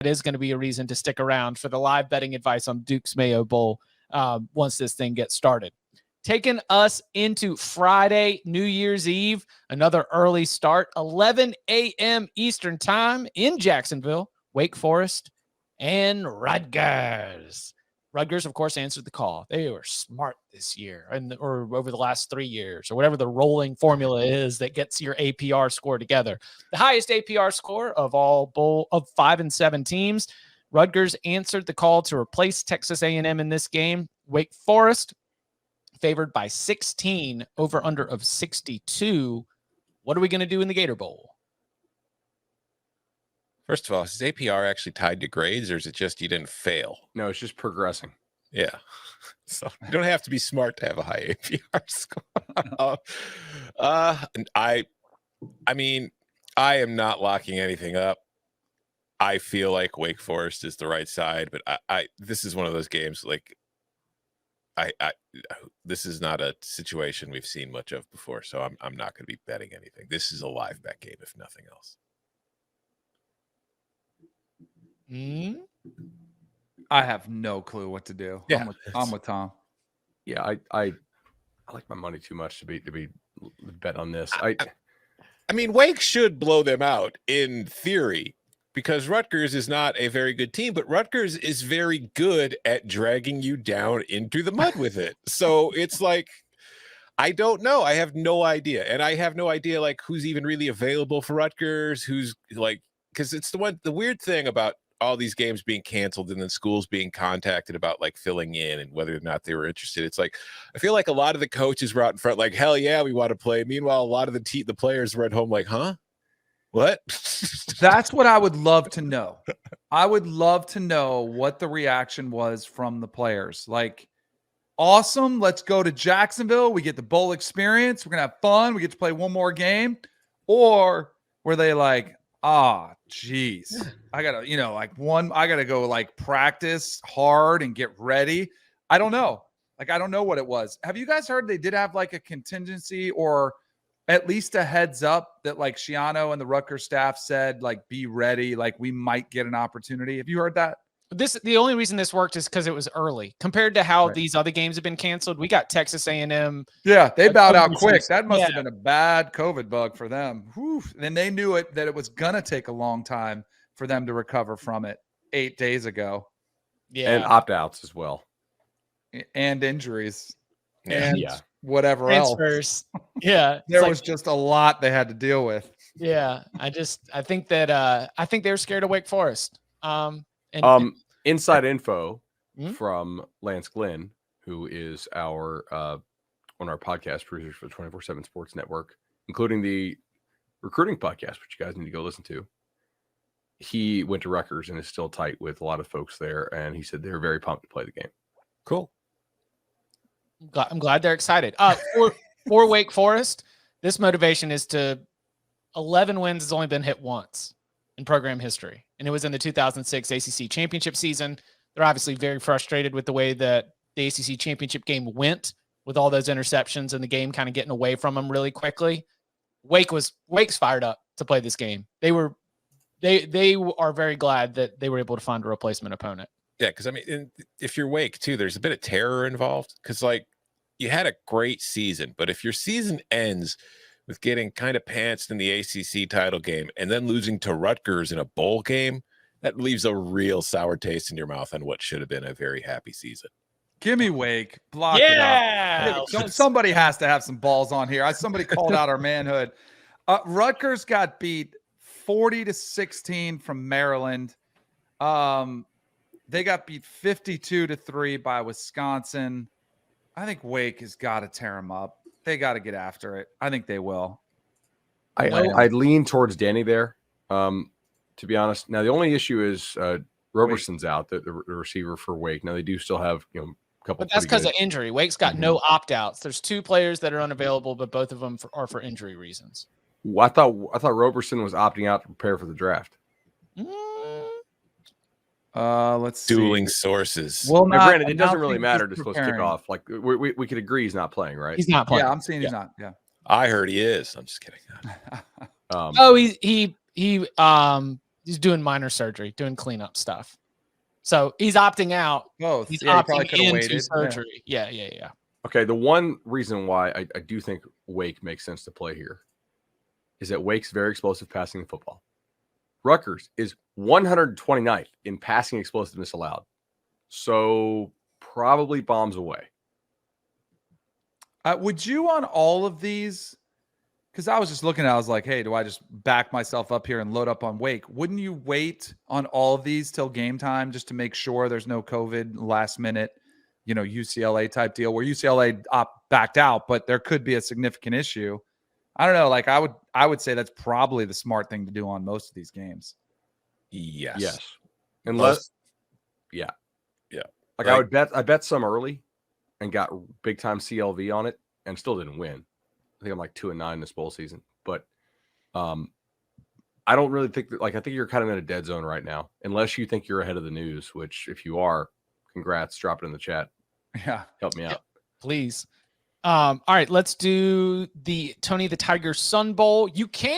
is going to be a reason to stick around for the live betting advice on Duke's Mayo Bowl once this thing gets started. Taking us into Friday, New Year's Eve, another early start, 11 a.m. Eastern time in Jacksonville, Wake Forest, and Rutgers. Rutgers, of course, answered the call. They were smart this year or over the last 3 years or whatever the rolling formula is that gets your APR score together. The highest APR score of all bowl of 5 and 7 teams. Rutgers answered the call to replace Texas A&M in this game. Wake Forest favored by 16, over under of 62. What are we going to do in the Gator Bowl? First of all, is APR actually tied to grades, or is it just you didn't fail? No, it's just progressing. Yeah. So you don't have to be smart to have a high APR score. I mean, I am not locking anything up. I feel like Wake Forest is the right side, but this is one of those games like this is not a situation we've seen much of before, so I'm not going to be betting anything. This is a live bet game, if nothing else. I have no clue what to do. Yeah, I'm with Tom. Yeah, I like my money too much to be bet on this. I mean, Wake should blow them out in theory, because Rutgers is not a very good team, but Rutgers is very good at dragging you down into the mud with it. So it's like, I don't know. I have no idea. And I have no idea like who's even really available for Rutgers, who's like, because it's the weird thing about all these games being canceled and then schools being contacted about like filling in and whether or not they were interested. It's like, I feel like a lot of the coaches were out in front like, hell yeah, we want to play. Meanwhile, a lot of the players were at home like, huh? What? That's what I would love to know. I would love to know what the reaction was from the players. Like, awesome, let's go to Jacksonville. We get the bowl experience. We're going to have fun. We get to play one more game. Or were they like, geez, I got to, I got to go like practice hard and get ready. I don't know. Like, I don't know what it was. Have you guys heard they did have like a contingency or at least a heads up that like Schiano and the Rutgers staff said, like, be ready. Like we might get an opportunity. Have you heard that? The only reason this worked is because it was early compared to how these other games have been canceled. We got Texas A&M. Yeah, they bowed out quick. That must have been a bad COVID bug for them. Whew. And they knew that it was going to take a long time for them to recover from it 8 days ago. Yeah. And opt-outs as well. And injuries. Yeah. And whatever transfers. else. Yeah. There was just a lot they had to deal with. Yeah. I think that I think they were scared of Wake Forest. Inside info from Lance Glynn, who is our one of our podcast producers for the 24/7 Sports Network, including the recruiting podcast, which you guys need to go listen to. He went to Rutgers and is still tight with a lot of folks there, and he said they're very pumped to play the game. Cool. I'm glad they're excited. For Wake Forest, this motivation is to 11 wins has only been hit once in program history, and it was in the 2006 ACC championship season. They're obviously very frustrated with the way that the ACC championship game went with all those interceptions and the game kind of getting away from them really quickly. Wake's fired up to play this game. They are very glad that they were able to find a replacement opponent. Yeah, because I mean, if you're Wake too, there's a bit of terror involved because like you had a great season, but if your season ends with getting kind of pantsed in the ACC title game and then losing to Rutgers in a bowl game, that leaves a real sour taste in your mouth on what should have been a very happy season. Give me Wake. Block it up. Hey, somebody has to have some balls on here. Somebody called out our manhood. Rutgers got beat 40-16 from Maryland. They got beat 52-3 by Wisconsin. I think Wake has got to tear them up. They got to get after it. I think they will. I'd lean towards Danny there, to be honest. Now, the only issue is Roberson's out, the receiver for Wake. Now, they do still have a couple. But that's because of injury. Wake's got no opt-outs. There's 2 players that are unavailable, but both of them are for injury reasons. Well, I thought Roberson was opting out to prepare for the draft. Let's see. Dueling sources. Well, now, granted, it doesn't really matter to supposed to kick off. Like we could agree he's not playing, right? He's not playing. Yeah, I'm saying he's not. Yeah, I heard he is. I'm just kidding. He's doing minor surgery, doing cleanup stuff. So he's opting out. Both. He's Yeah, he probably opting could have into waited. surgery. Yeah. Okay, the one reason why I do think Wake makes sense to play here is that Wake's very explosive passing the football. Rutgers is 129th in passing explosiveness allowed. So probably bombs away. Would you on all of these? Because I was just looking at it, I was like, hey, do I just back myself up here and load up on Wake? Wouldn't you wait on all of these till game time just to make sure there's no COVID last minute, UCLA type deal where UCLA backed out, but there could be a significant issue? I don't know. Like I would say that's probably the smart thing to do on most of these games. Yes. Unless, yeah. Like I bet some early and got big time CLV on it and still didn't win. I think I'm like 2-9 this bowl season, but I don't really think that, I think you're kind of in a dead zone right now, unless you think you're ahead of the news, which if you are, congrats, drop it in the chat. Yeah. Help me out. Please. All right, let's do the Tony the Tiger Sun Bowl. You can